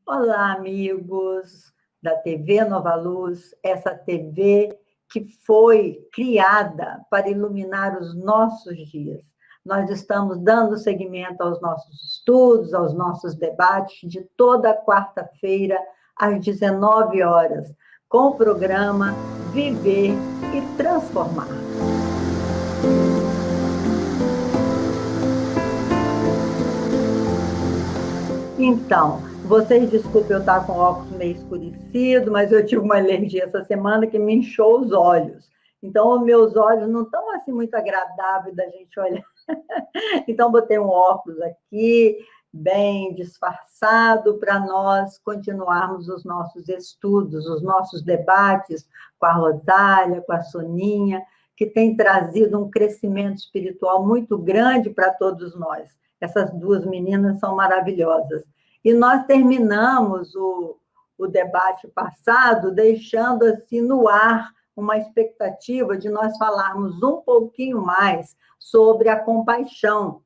Olá, amigos da TV Nova Luz, essa TV que foi criada para iluminar os nossos dias. Nós estamos dando seguimento aos nossos estudos, aos nossos debates de toda quarta-feira, às 19 horas, com o programa Viver e Transformar. Então, vocês desculpem eu estar com o óculos meio escurecido, mas eu tive uma alergia essa semana que me inchou os olhos. Então, os meus olhos não estão assim muito agradáveis da gente olhar. Então, botei um óculos aqui, bem disfarçado, para nós continuarmos os nossos estudos, os nossos debates com a Rosália, com a Soninha, que tem trazido um crescimento espiritual muito grande para todos nós. Essas duas meninas são maravilhosas. E nós terminamos o debate passado deixando assim no ar uma expectativa de nós falarmos um pouquinho mais sobre a compaixão,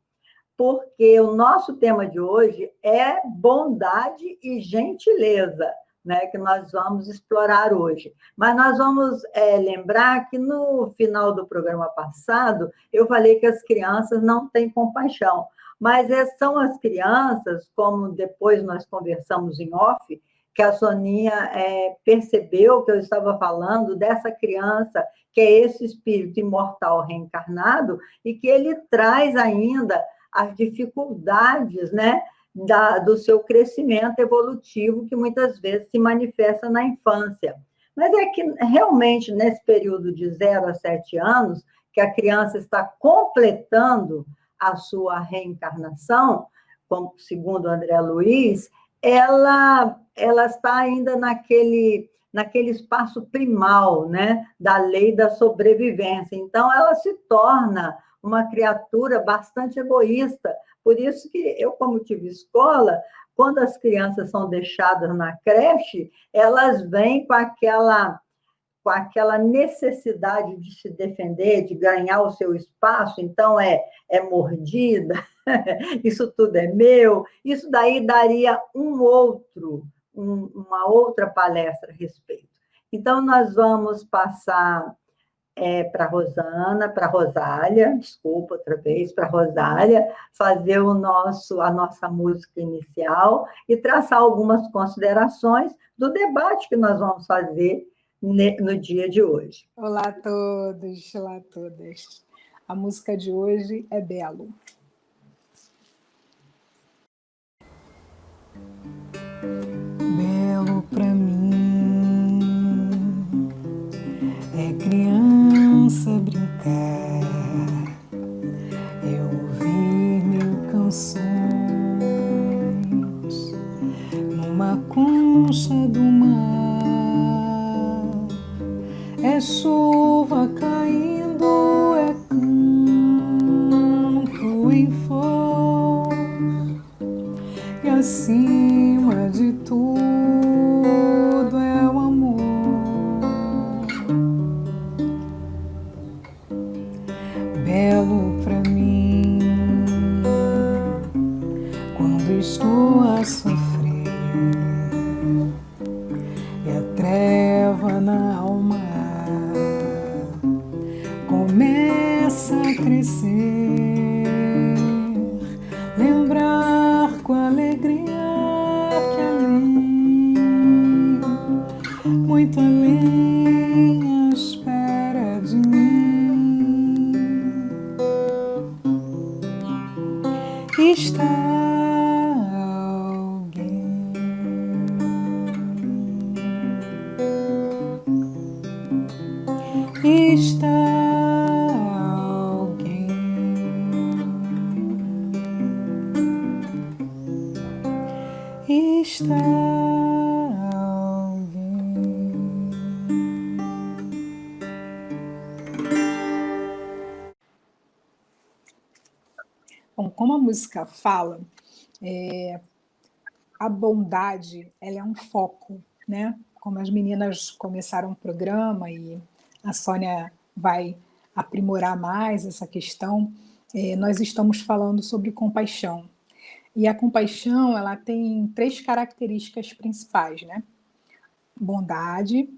porque o nosso tema de hoje é bondade e gentileza, né, que nós vamos explorar hoje. Mas nós vamos lembrar que no final do programa passado eu falei que as crianças não têm compaixão, mas são as crianças, como depois nós conversamos em off, que a Soninha percebeu que eu estava falando dessa criança, que é esse espírito imortal reencarnado, e que ele traz ainda as dificuldades, né, do seu crescimento evolutivo, que muitas vezes se manifesta na infância. Mas é que, realmente, nesse período de 0 a 7 anos, que a criança está completando a sua reencarnação, como segundo André Luiz, ela está ainda naquele espaço primal, né, da lei da sobrevivência. Então, ela se torna uma criatura bastante egoísta. Por isso que eu, como tive escola, quando as crianças são deixadas na creche, elas vêm com aquela necessidade de se defender, de ganhar o seu espaço, então é mordida, isso tudo é meu, isso daí daria uma outra palestra a respeito. Então, nós vamos passar para a Rosália, desculpa outra vez, para a Rosália, fazer a nossa música inicial e traçar algumas considerações do debate que nós vamos fazer no dia de hoje. Olá a todos, olá a todas. A música de hoje é Belo. Belo pra mim é criança brincar, é ouvir mil canções numa concha do mar. É chuva caindo, é canto em flor, e acima de tudo é o amor. Belo pra mim quando estou a sofrer e a treva na alma começa a crescer, lembrar com alegria que além, muito além, à espera de mim está alguém. Está está alguém. Bom, como a música fala, a bondade ela é um foco, né? Como as meninas começaram o programa e a Sônia vai aprimorar mais essa questão, nós estamos falando sobre compaixão. E a compaixão, ela tem 3 características principais, né? Bondade,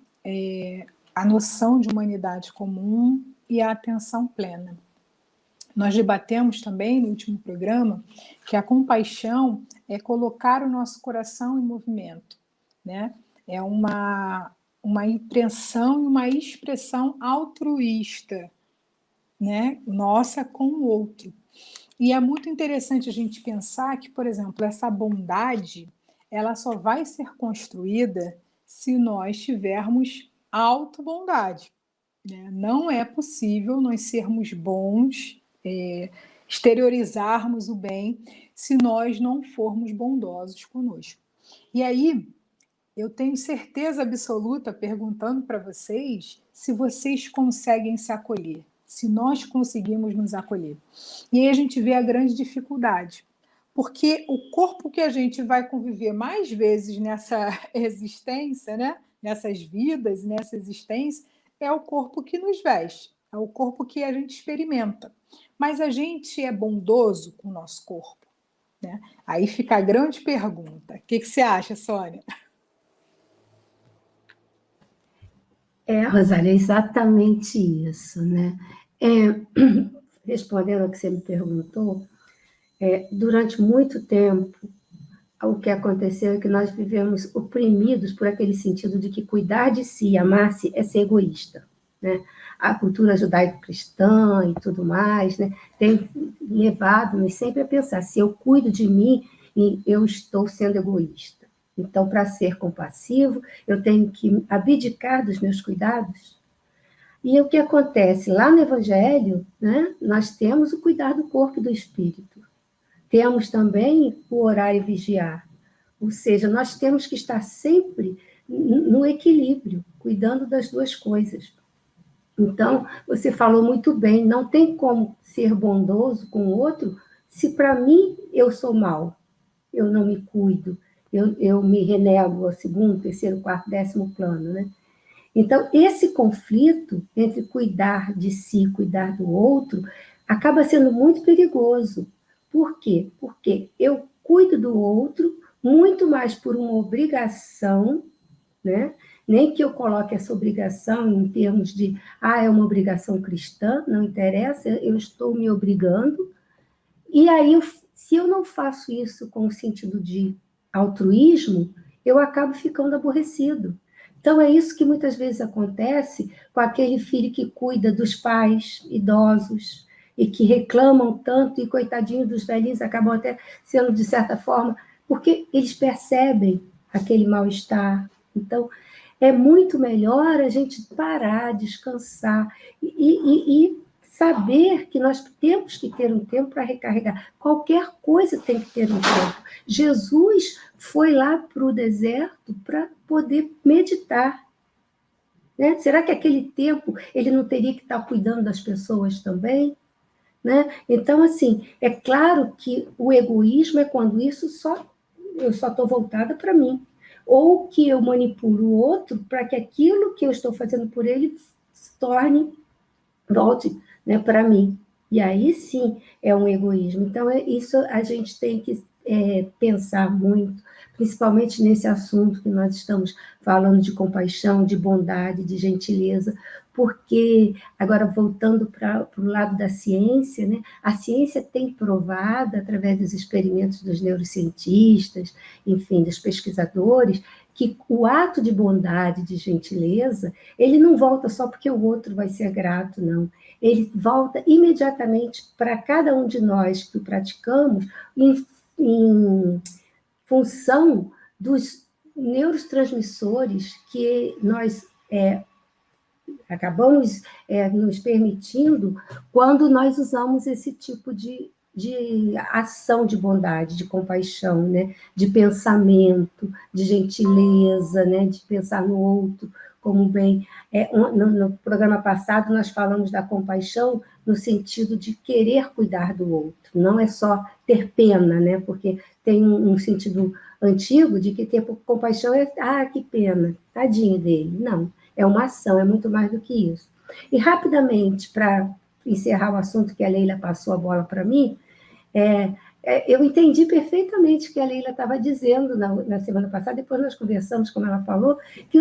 a noção de humanidade comum e a atenção plena. Nós debatemos também no último programa que a compaixão é colocar o nosso coração em movimento, né? É uma impressão e uma expressão altruísta, né? Nossa com o outro. E é muito interessante a gente pensar que, por exemplo, essa bondade, ela só vai ser construída se nós tivermos autobondade, né? Não é possível nós sermos bons, exteriorizarmos o bem, se nós não formos bondosos conosco. E aí, eu tenho certeza absoluta, perguntando para vocês, se vocês conseguem se acolher, se nós conseguimos nos acolher. E aí a gente vê a grande dificuldade, porque o corpo que a gente vai conviver mais vezes nessa existência, né? Nessas vidas, nessa existência, é o corpo que nos veste, é o corpo que a gente experimenta. Mas a gente é bondoso com o nosso corpo, né? Aí fica a grande pergunta. O que você acha, Sônia? Rosália, é exatamente isso, né? Respondendo ao que você me perguntou, durante muito tempo, o que aconteceu é que nós vivemos oprimidos por aquele sentido de que cuidar de si, amar-se, é ser egoísta, né? A cultura judaico-cristã e tudo mais, né, tem levado-nos sempre a pensar, se eu cuido de mim, eu estou sendo egoísta. Então, para ser compassivo, eu tenho que abdicar dos meus cuidados. E o que acontece? Lá no Evangelho, né, nós temos o cuidar do corpo e do espírito. Temos também o orar e vigiar. Ou seja, nós temos que estar sempre no equilíbrio, cuidando das duas coisas. Então, você falou muito bem, não tem como ser bondoso com o outro se para mim eu sou mal, eu não me cuido, eu me renego ao segundo, terceiro, quarto, 10º plano, né? Então, esse conflito entre cuidar de si e cuidar do outro acaba sendo muito perigoso. Por quê? Porque eu cuido do outro muito mais por uma obrigação, né? Nem que eu coloque essa obrigação em termos de, é uma obrigação cristã, não interessa, eu estou me obrigando. E aí, se eu não faço isso com o sentido de altruísmo, eu acabo ficando aborrecido. Então, é isso que muitas vezes acontece com aquele filho que cuida dos pais idosos e que reclamam tanto, e coitadinho dos velhinhos acabam até sendo, de certa forma, porque eles percebem aquele mal-estar. Então, é muito melhor a gente parar, descansar e saber que nós temos que ter um tempo para recarregar. Qualquer coisa tem que ter um tempo. Jesus foi lá para o deserto para poder meditar. Né? Será que aquele tempo ele não teria que estar cuidando das pessoas também? Né? Então, assim, é claro que o egoísmo é quando eu só estou voltada para mim. Ou que eu manipulo o outro para que aquilo que eu estou fazendo por ele volte, né, para mim. E aí sim é um egoísmo. Então, isso a gente tem que pensar muito, principalmente nesse assunto que nós estamos falando de compaixão, de bondade, de gentileza, porque, agora voltando para o lado da ciência, né, a ciência tem provado, através dos experimentos dos neurocientistas, enfim, dos pesquisadores, que o ato de bondade, de gentileza, ele não volta só porque o outro vai ser grato, não. Ele volta imediatamente para cada um de nós que o praticamos em função dos neurotransmissores que nós acabamos nos permitindo quando nós usamos esse tipo de ação de bondade, de compaixão, né? De pensamento, de gentileza, né? De pensar no outro como bem. No programa passado, nós falamos da compaixão no sentido de querer cuidar do outro, não é só ter pena, né? Porque tem um sentido antigo de que ter compaixão é, que pena, tadinho dele. Não, é uma ação, é muito mais do que isso. E, rapidamente, para encerrar o assunto que a Leila passou a bola para mim, Eu entendi perfeitamente o que a Leila estava dizendo na semana passada, depois nós conversamos, como ela falou, que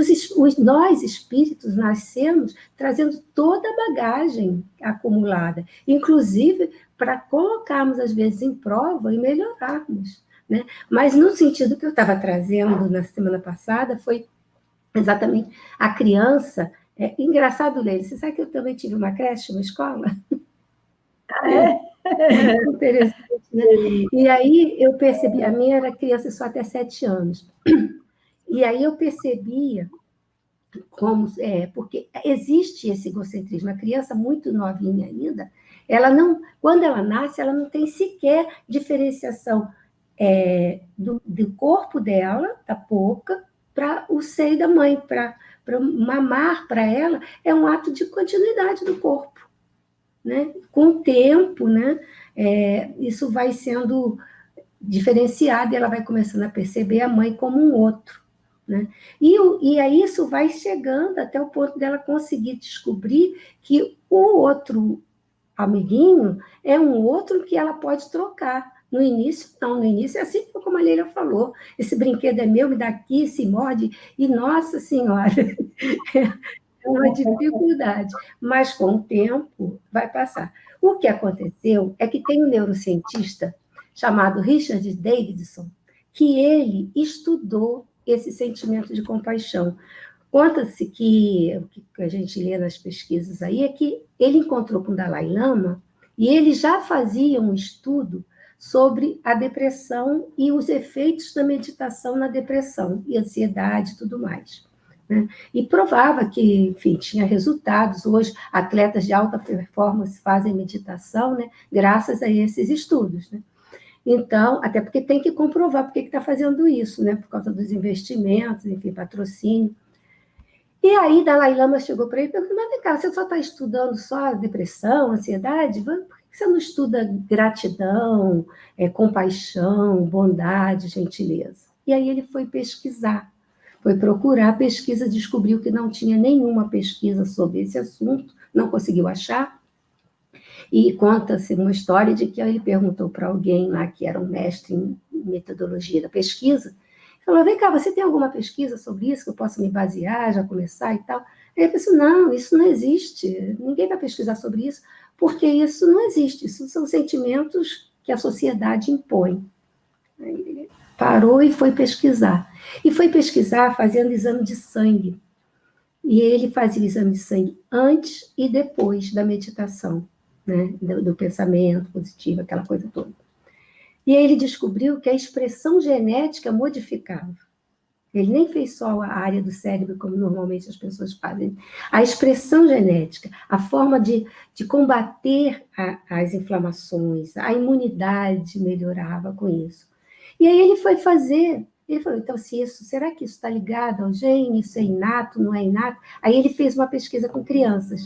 nós, espíritos, nascemos trazendo toda a bagagem acumulada, inclusive para colocarmos, às vezes, em prova e melhorarmos. Né? Mas no sentido que eu estava trazendo na semana passada, foi exatamente a criança. Engraçado, Leila, você sabe que eu também tive uma creche, uma escola? Interessante, né? E aí eu percebi, a minha era criança só até 7 anos. E aí eu percebia como porque existe esse egocentrismo. A criança muito novinha ainda, ela não, quando ela nasce, ela não tem sequer diferenciação do corpo dela, da boca, para o seio da mãe, para mamar para ela é um ato de continuidade do corpo. Né? Com o tempo, né, isso vai sendo diferenciado e ela vai começando a perceber a mãe como um outro. Né? E aí isso vai chegando até o ponto dela conseguir descobrir que o outro amiguinho é um outro que ela pode trocar. No início, não. No início é assim como a Leila falou. Esse brinquedo é meu, me dá aqui, se morde. E, nossa Senhora, é uma dificuldade, mas com o tempo vai passar. O que aconteceu é que tem um neurocientista chamado Richard Davidson, que ele estudou esse sentimento de compaixão. Conta-se que o que a gente lê nas pesquisas aí é que ele encontrou com o Dalai Lama e ele já fazia um estudo sobre a depressão e os efeitos da meditação na depressão, e ansiedade e tudo mais. Né? E provava que, enfim, tinha resultados. Hoje, atletas de alta performance fazem meditação, né, graças a esses estudos. Né? Então, até porque tem que comprovar por que está fazendo isso, né, por causa dos investimentos, enfim, patrocínio. E aí, Dalai Lama chegou para ele e perguntou: mas vem cá, você só está estudando só depressão, ansiedade? Por que você não estuda gratidão, compaixão, bondade, gentileza? E aí ele foi pesquisar. Foi procurar a pesquisa, descobriu que não tinha nenhuma pesquisa sobre esse assunto, não conseguiu achar. E conta-se uma história de que ele perguntou para alguém lá que era um mestre em metodologia da pesquisa, falou: vem cá, você tem alguma pesquisa sobre isso que eu possa me basear, já começar e tal? Aí ele pensou: não, isso não existe, ninguém vai pesquisar sobre isso, porque isso não existe, isso são sentimentos que a sociedade impõe. Aí ele parou e foi pesquisar. E foi pesquisar fazendo exame de sangue. E ele fazia o exame de sangue antes e depois da meditação, né? do pensamento positivo, aquela coisa toda. E aí ele descobriu que a expressão genética modificava. Ele nem fez só a área do cérebro, como normalmente as pessoas fazem. A expressão genética, a forma de combater as inflamações, a imunidade melhorava com isso. E aí ele foi fazer, ele falou: então, será que isso está ligado ao gene? Isso é inato, não é inato? Aí ele fez uma pesquisa com crianças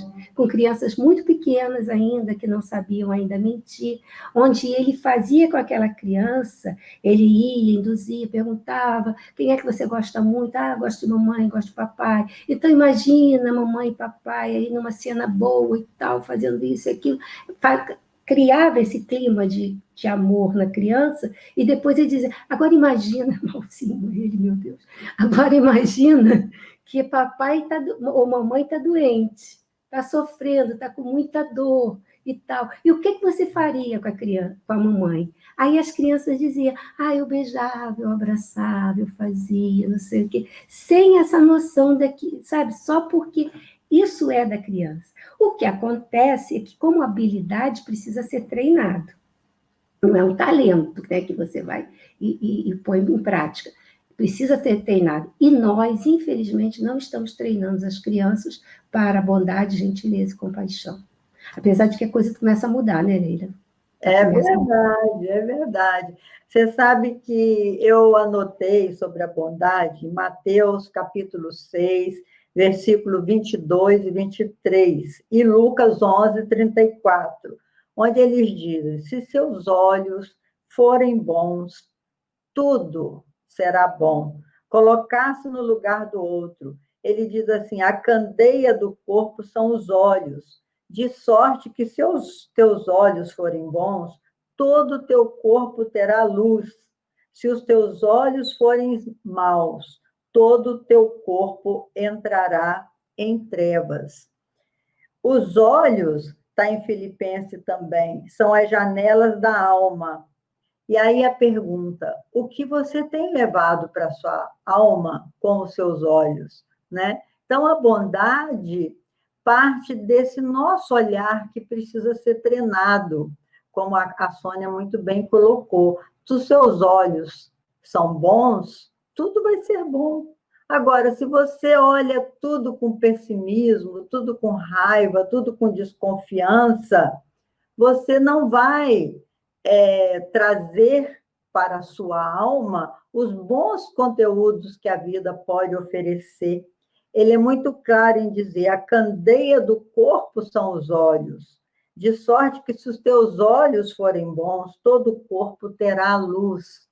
muito pequenas ainda, que não sabiam ainda mentir, onde ele fazia com aquela criança, ele ia, induzia, perguntava: quem é que você gosta muito? Ah, gosto de mamãe, gosto de papai. Então, imagina mamãe e papai aí numa cena boa e tal, fazendo isso e aquilo. Criava esse clima de amor na criança, e depois ele dizia: agora imagina, malzinho ele, meu Deus, agora imagina que papai ou mamãe está doente, está sofrendo, está com muita dor e tal. E o que você faria com a criança, com a mamãe? Aí as crianças diziam: eu beijava, eu abraçava, eu fazia, não sei o quê, sem essa noção daqui, sabe? Só porque isso é da criança. O que acontece é que, como habilidade, precisa ser treinado. Não é um talento, né, que você vai e põe em prática. Precisa ser treinado. E nós, infelizmente, não estamos treinando as crianças para bondade, gentileza e compaixão. Apesar de que a coisa começa a mudar, né, Leila? É verdade, é verdade. Você sabe que eu anotei sobre a bondade em Mateus, capítulo 6, versículo 22 e 23, e Lucas 11, 34, onde eles dizem: se seus olhos forem bons, tudo será bom. Colocar-se no lugar do outro. Ele diz assim: a candeia do corpo são os olhos, de sorte que se os teus olhos forem bons, todo o teu corpo terá luz. Se os teus olhos forem maus, todo o teu corpo entrará em trevas. Os olhos, está em Filipenses também, são as janelas da alma. E aí a pergunta, o que você tem levado para a sua alma com os seus olhos, né? Então, a bondade parte desse nosso olhar que precisa ser treinado, como a Sônia muito bem colocou. Se os seus olhos são bons, tudo vai ser bom. Agora, se você olha tudo com pessimismo, tudo com raiva, tudo com desconfiança, você não vai trazer para a sua alma os bons conteúdos que a vida pode oferecer. Ele é muito claro em dizer, a candeia do corpo são os olhos, de sorte que se os teus olhos forem bons, todo o corpo terá luz.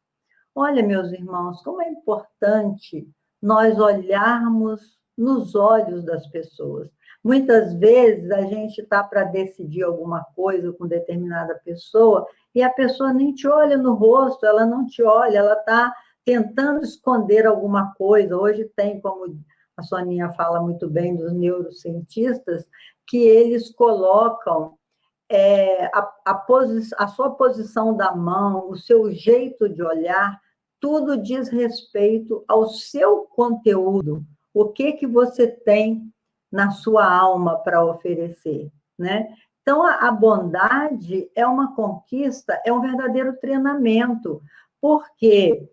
Olha, meus irmãos, como é importante nós olharmos nos olhos das pessoas. Muitas vezes a gente está para decidir alguma coisa com determinada pessoa e a pessoa nem te olha no rosto, ela não te olha, ela está tentando esconder alguma coisa. Hoje tem, como a Soninha fala muito bem dos neurocientistas, que eles colocam a sua posição da mão, o seu jeito de olhar, tudo diz respeito ao seu conteúdo. O que você tem na sua alma para oferecer, né? Então, a bondade é uma conquista, é um verdadeiro treinamento, porque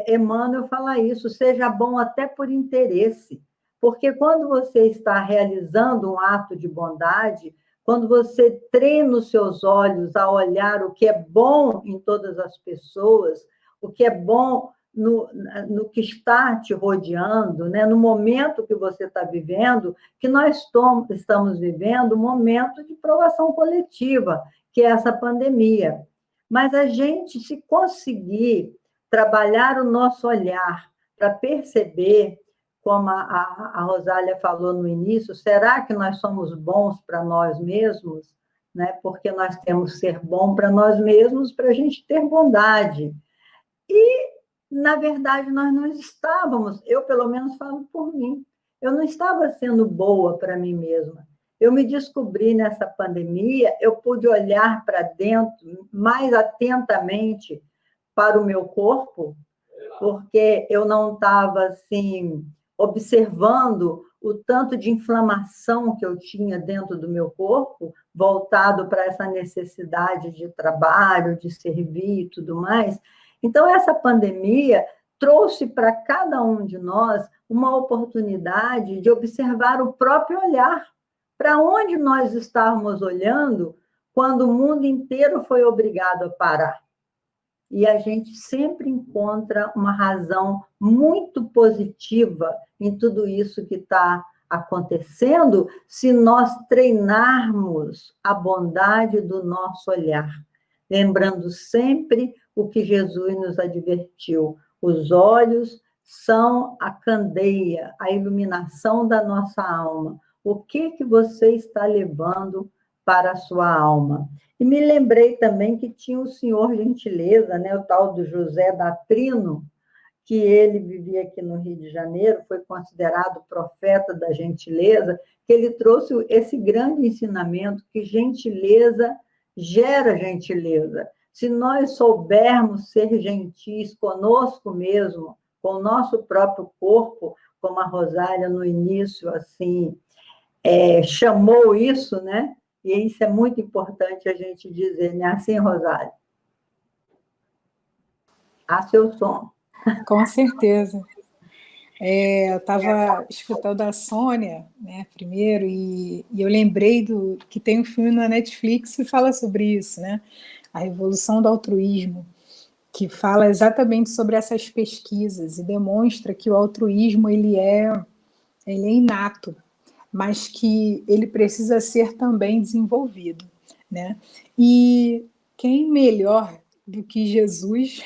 Emmanuel fala isso, seja bom até por interesse, porque quando você está realizando um ato de bondade, quando você treina os seus olhos a olhar o que é bom em todas as pessoas, o que é bom no que está te rodeando, né? No momento que você está vivendo, que nós estamos vivendo um momento de provação coletiva, que é essa pandemia. Mas a gente, se conseguir trabalhar o nosso olhar para perceber, como a Rosália falou no início, será que nós somos bons para nós mesmos? Né? Porque nós temos que ser bom para nós mesmos para a gente ter bondade. E, na verdade, nós não estávamos, eu pelo menos falo por mim, eu não estava sendo boa para mim mesma. Eu me descobri nessa pandemia, eu pude olhar para dentro mais atentamente para o meu corpo, porque eu não estava, assim, observando o tanto de inflamação que eu tinha dentro do meu corpo, voltado para essa necessidade de trabalho, de servir e tudo mais. Então, essa pandemia trouxe para cada um de nós uma oportunidade de observar o próprio olhar, para onde nós estávamos olhando quando o mundo inteiro foi obrigado a parar. E a gente sempre encontra uma razão muito positiva em tudo isso que está acontecendo, se nós treinarmos a bondade do nosso olhar, lembrando sempre o que Jesus nos advertiu: os olhos são a candeia, a iluminação da nossa alma. O que você está levando para a sua alma? E me lembrei também que tinha o senhor Gentileza, né, o tal do José da Trino, que ele vivia aqui no Rio de Janeiro, foi considerado profeta da gentileza, que ele trouxe esse grande ensinamento que gentileza gera gentileza. Se nós soubermos ser gentis conosco mesmo, com o nosso próprio corpo, como a Rosália no início assim chamou isso, né? E isso é muito importante a gente dizer, né? Assim, Rosália? A seu som. Com certeza. Eu estava escutando a Sônia, né, primeiro, e eu lembrei que tem um filme na Netflix que fala sobre isso, né? A Revolução do Altruísmo, que fala exatamente sobre essas pesquisas e demonstra que o altruísmo ele é inato, mas que ele precisa ser também desenvolvido, né? E quem melhor do que Jesus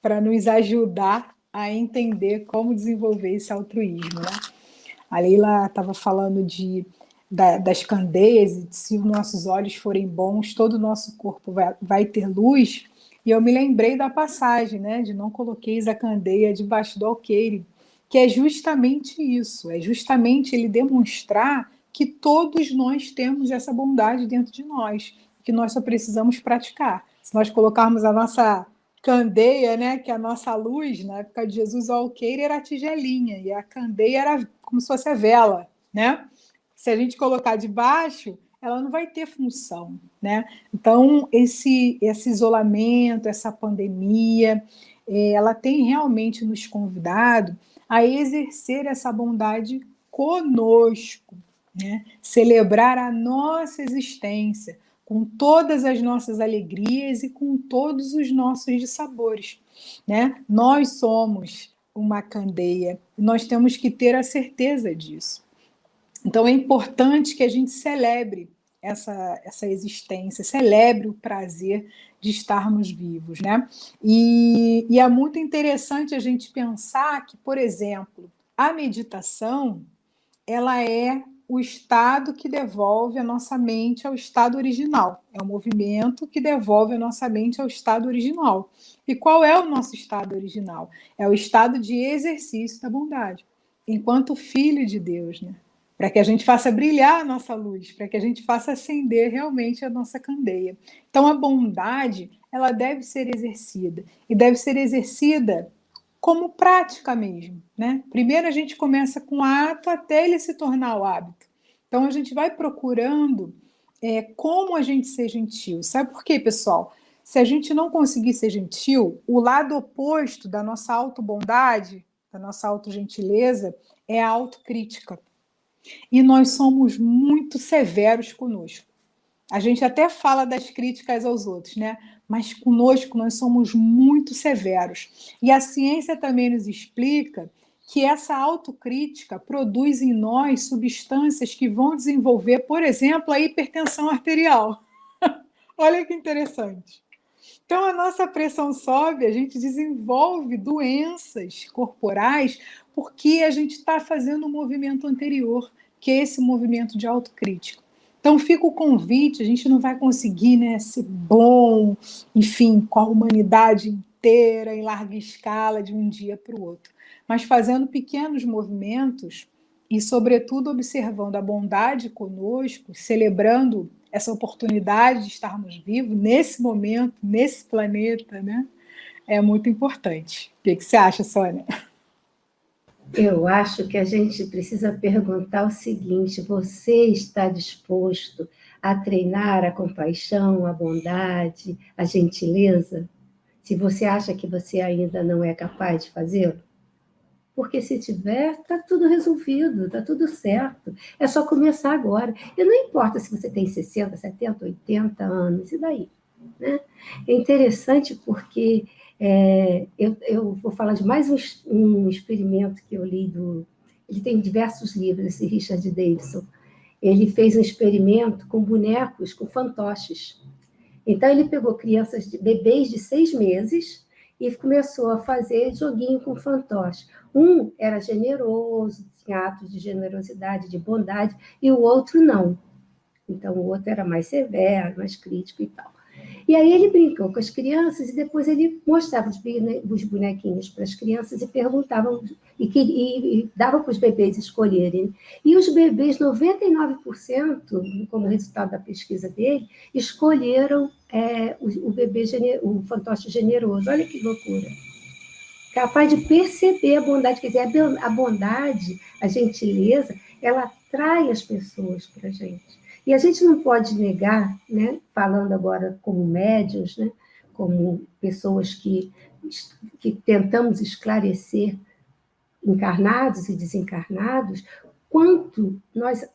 para nos ajudar a entender como desenvolver esse altruísmo, né? A Leila estava falando de das candeias, e se os nossos olhos forem bons, todo o nosso corpo vai ter luz. E eu me lembrei da passagem, né, de não coloqueis a candeia debaixo do alqueire, que é justamente isso, é justamente ele demonstrar que todos nós temos essa bondade dentro de nós, que nós só precisamos praticar. Se nós colocarmos a nossa candeia, né, que é a nossa luz, na época de Jesus, o alqueire era a tigelinha, e a candeia era como se fosse a vela, né? Se a gente colocar debaixo, ela não vai ter função, né? Então, esse isolamento, essa pandemia, ela tem realmente nos convidado a exercer essa bondade conosco, né? Celebrar a nossa existência com todas as nossas alegrias e com todos os nossos dissabores, né? Nós somos uma candeia, nós temos que ter a certeza disso. Então, é importante que a gente celebre essa existência, celebre o prazer de estarmos vivos, né? E é muito interessante a gente pensar que, por exemplo, a meditação, ela é o estado que devolve a nossa mente ao estado original. É o movimento que devolve a nossa mente ao estado original. E qual é o nosso estado original? É o estado de exercício da bondade, enquanto filho de Deus, né? Para que a gente faça brilhar a nossa luz, para que a gente faça acender realmente a nossa candeia. Então, a bondade, ela deve ser exercida, e deve ser exercida como prática mesmo, né? Primeiro a gente começa com o ato até ele se tornar o hábito. Então, a gente vai procurando como a gente ser gentil. Sabe por quê, pessoal? Se a gente não conseguir ser gentil, o lado oposto da nossa autobondade, da nossa autogentileza, é a autocrítica. E nós somos muito severos conosco. A gente até fala das críticas aos outros, né? Mas conosco nós somos muito severos. E a ciência também nos explica que essa autocrítica produz em nós substâncias que vão desenvolver, por exemplo, a hipertensão arterial. Olha que interessante. Então, a nossa pressão sobe, a gente desenvolve doenças corporais porque a gente está fazendo um movimento anterior, que é esse movimento de autocrítica. Então, fica o convite, a gente não vai conseguir, né, ser bom, enfim, com a humanidade inteira, em larga escala, de um dia para o outro. Mas fazendo pequenos movimentos e, sobretudo, observando a bondade conosco, celebrando essa oportunidade de estarmos vivos nesse momento, nesse planeta, né? É muito importante. O que você acha, Sônia? Eu acho que a gente precisa perguntar o seguinte: você está disposto a treinar a compaixão, a bondade, a gentileza? Se você acha que você ainda não é capaz de fazê-lo? Porque se tiver, está tudo resolvido, está tudo certo. É só começar agora. E não importa se você tem 60, 70, 80 anos, e daí? Né? É interessante porque eu vou falar de mais um experimento que eu li. Ele tem diversos livros, esse Richard Davidson. Ele fez um experimento com bonecos, com fantoches. Então, ele pegou bebês de 6 meses e começou a fazer joguinho com fantoche. Um era generoso, tinha atos de generosidade, de bondade, e o outro não. Então, o outro era mais severo, mais crítico e tal. E aí ele brincou com as crianças e depois ele mostrava os bonequinhos para as crianças e perguntava, e dava para os bebês escolherem. E os bebês, 99%, como resultado da pesquisa dele, escolheram o fantoche generoso. Olha que loucura. Capaz de perceber a bondade, quer dizer, a bondade, a gentileza, ela atrai as pessoas para a gente. E a gente não pode negar, né, falando agora como médiuns, né, como pessoas que tentamos esclarecer encarnados e desencarnados, quanto nós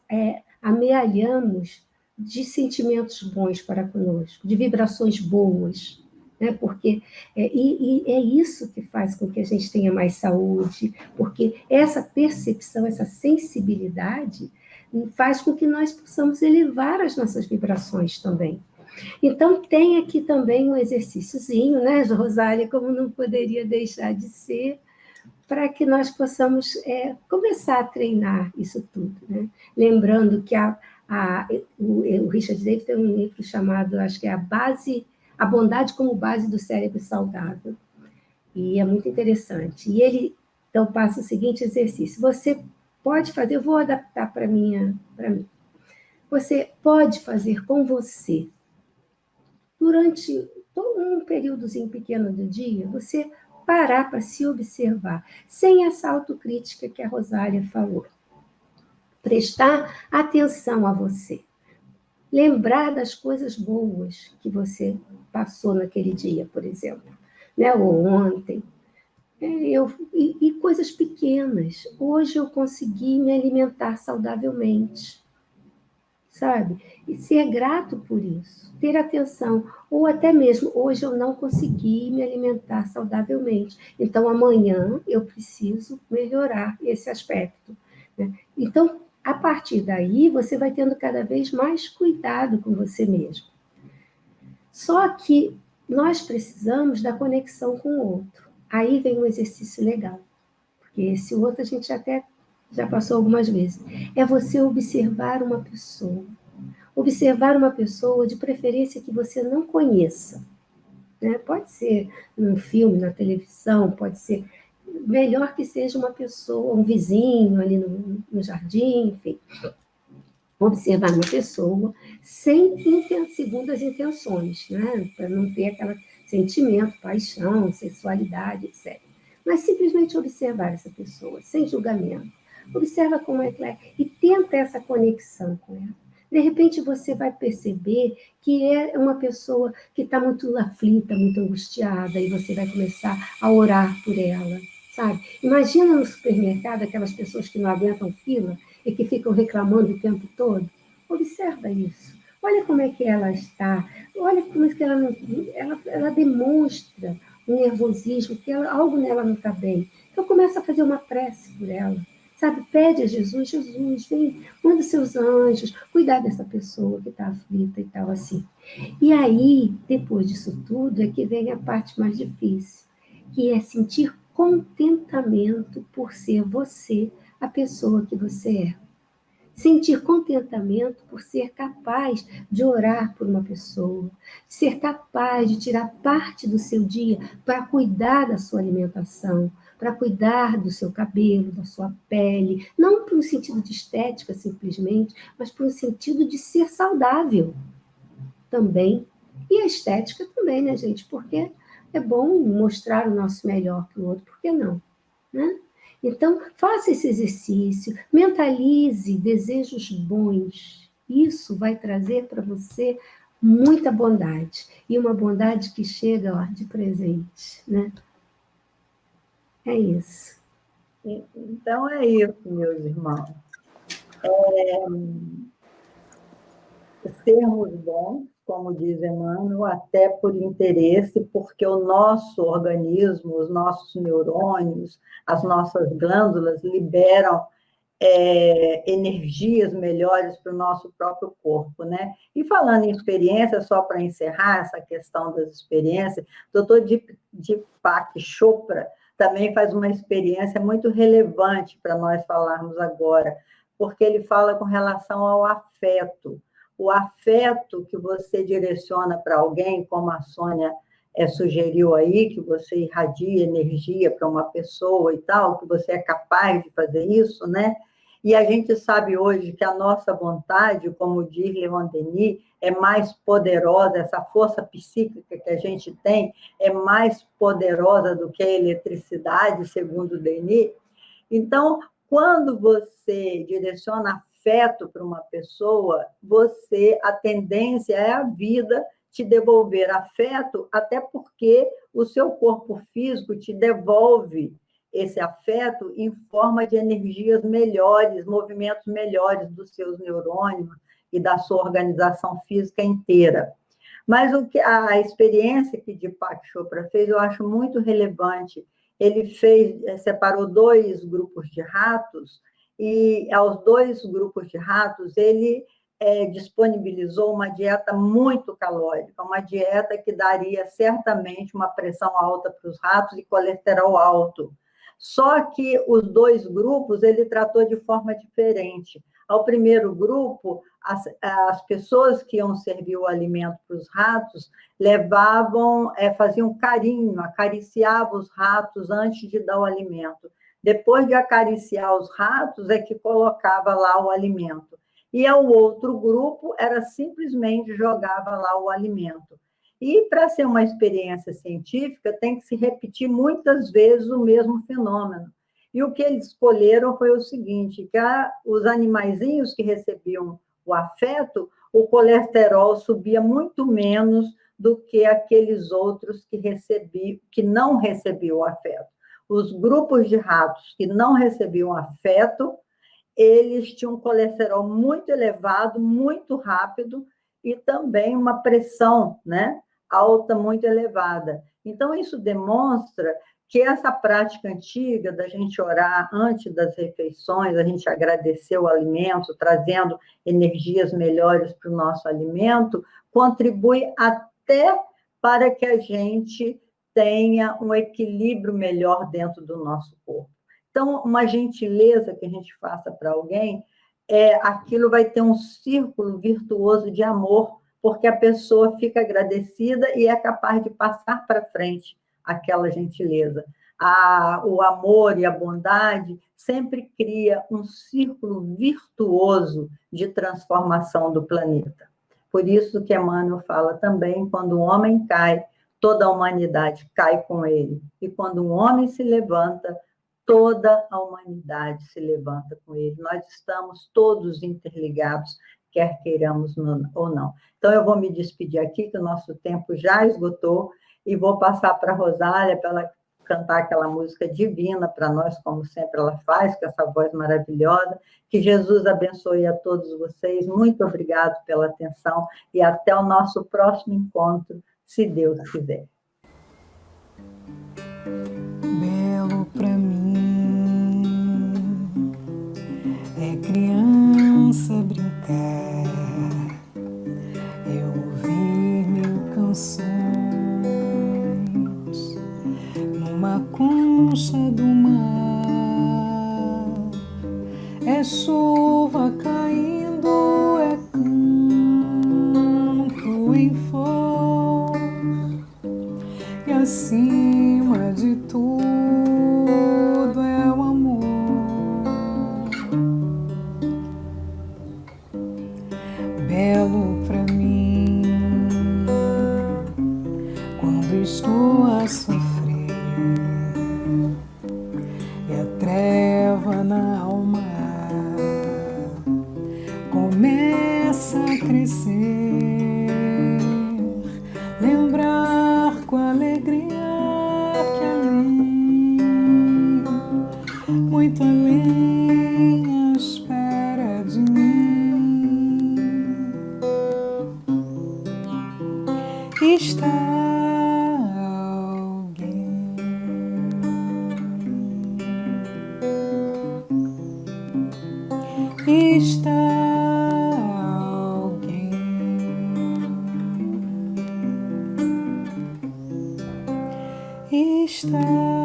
amealhamos de sentimentos bons para conosco, de vibrações boas, né? Porque é isso que faz com que a gente tenha mais saúde, porque essa percepção, essa sensibilidade faz com que nós possamos elevar as nossas vibrações também. Então, tem aqui também um exercíciozinho, né, Rosália, como não poderia deixar de ser, para que nós possamos começar a treinar isso tudo, né? Lembrando que o Richard David tem um livro chamado, acho que é A Bondade como Base do Cérebro Saudável, e é muito interessante. E ele, então, passa o seguinte exercício: você pode fazer, eu vou adaptar para mim. Você pode fazer com você, durante um períodozinho pequeno do dia, você parar para se observar, sem essa autocrítica que a Rosália falou. Prestar atenção a você. Lembrar das coisas boas que você passou naquele dia, por exemplo, né? Ou ontem. E coisas pequenas. Hoje eu consegui me alimentar saudavelmente, sabe? E ser grato por isso, ter atenção. Ou até mesmo, hoje eu não consegui me alimentar saudavelmente, então amanhã eu preciso melhorar esse aspecto, né? Então, a partir daí, você vai tendo cada vez mais cuidado com você mesmo. Só que nós precisamos da conexão com o outro. Aí vem um exercício legal, porque esse outro a gente até já passou algumas vezes. É você observar uma pessoa. Observar uma pessoa, de preferência que você não conheça, né? Pode ser num filme, na televisão, pode ser melhor que seja uma pessoa, um vizinho ali no jardim, enfim. Observar uma pessoa sem segundas intenções, né? Para não ter aquele sentimento, paixão, sexualidade, etc. Mas simplesmente observar essa pessoa, sem julgamento. Observa como é que ela é e tenta essa conexão com ela. De repente, você vai perceber que é uma pessoa que está muito aflita, muito angustiada, e você vai começar a orar por ela, sabe? Imagina no supermercado aquelas pessoas que não aguentam fila e que ficam reclamando o tempo todo. Observa isso. Olha como é que ela está. Olha como é que ela demonstra um nervosismo, que algo nela não está bem. Então, começa a fazer uma prece por ela. Sabe, pede a Jesus, Jesus, vem, manda seus anjos, cuidar dessa pessoa que está aflita e tal, assim. E aí, depois disso tudo, é que vem a parte mais difícil, que é sentir contentamento por ser você, a pessoa que você é. Sentir contentamento por ser capaz de orar por uma pessoa, ser capaz de tirar parte do seu dia para cuidar da sua alimentação, para cuidar do seu cabelo, da sua pele, não por um sentido de estética simplesmente, mas por um sentido de ser saudável também. E a estética também, né, gente? Porque é bom mostrar o nosso melhor que o outro, por que não? Né? Então, faça esse exercício, mentalize desejos bons. Isso vai trazer para você muita bondade. E uma bondade que chega, ó, de presente, né? É isso. Então, é isso, meus irmãos. Sermos bons, como diz Emmanuel, até por interesse, porque o nosso organismo, os nossos neurônios, as nossas glândulas liberam energias melhores para o nosso próprio corpo, né? E falando em experiência, só para encerrar essa questão das experiências, o Dr. Deepak Chopra também faz uma experiência muito relevante para nós falarmos agora, porque ele fala com relação ao afeto. O afeto que você direciona para alguém, como a Sônia sugeriu aí, que você irradia energia para uma pessoa e tal, que você é capaz de fazer isso, né? E a gente sabe hoje que a nossa vontade, como diz Leon Denis, é mais poderosa, essa força psíquica que a gente tem é mais poderosa do que a eletricidade, segundo Denis. Então, quando você direciona afeto para uma pessoa, a tendência é a vida te devolver afeto, até porque o seu corpo físico te devolve esse afeto em forma de energias melhores, movimentos melhores dos seus neurônios e da sua organização física inteira. Mas a experiência que Deepak Chopra fez, eu acho muito relevante. Ele separou 2 grupos de ratos, e aos 2 grupos de ratos, ele disponibilizou uma dieta muito calórica, uma dieta que daria certamente uma pressão alta para os ratos e colesterol alto. Só que os dois grupos ele tratou de forma diferente. Ao primeiro grupo, as pessoas que iam servir o alimento para os ratos levavam, faziam carinho, acariciavam os ratos antes de dar o alimento. Depois de acariciar os ratos, é que colocava lá o alimento. E o outro grupo era simplesmente jogava lá o alimento. E para ser uma experiência científica, tem que se repetir muitas vezes o mesmo fenômeno. E o que eles escolheram foi o seguinte, que os animaizinhos que recebiam o afeto, o colesterol subia muito menos do que aqueles outros que não recebiam o afeto. Os grupos de ratos que não recebiam afeto, eles tinham um colesterol muito elevado, muito rápido, e também uma pressão, né, alta, muito elevada. Então, isso demonstra que essa prática antiga da gente orar antes das refeições, a gente agradecer o alimento, trazendo energias melhores para o nosso alimento, contribui até para que a gente tenha um equilíbrio melhor dentro do nosso corpo. Então, uma gentileza que a gente faça para alguém, aquilo vai ter um círculo virtuoso de amor, porque a pessoa fica agradecida e é capaz de passar para frente aquela gentileza. O amor e a bondade sempre cria um círculo virtuoso de transformação do planeta. Por isso que Emmanuel fala também, quando o homem cai, toda a humanidade cai com ele. E quando um homem se levanta, toda a humanidade se levanta com ele. Nós estamos todos interligados, quer queiramos ou não. Então, eu vou me despedir aqui, que o nosso tempo já esgotou, e vou passar para a Rosália, para ela cantar aquela música divina para nós, como sempre ela faz, com essa voz maravilhosa. Que Jesus abençoe a todos vocês. Muito obrigado pela atenção e até o nosso próximo encontro, se Deus quiser. Belo pra mim é criança brincar, eu ouvir mil canções numa concha do mar, é chuva caindo, é canto em flor, e acima de tudo é o amor. Belo pra mim quando estou a sofrer e a treva na alma começa a crescer, lembrar com alegria que além, muito além, à espera de mim está alguém. Está alguém. Está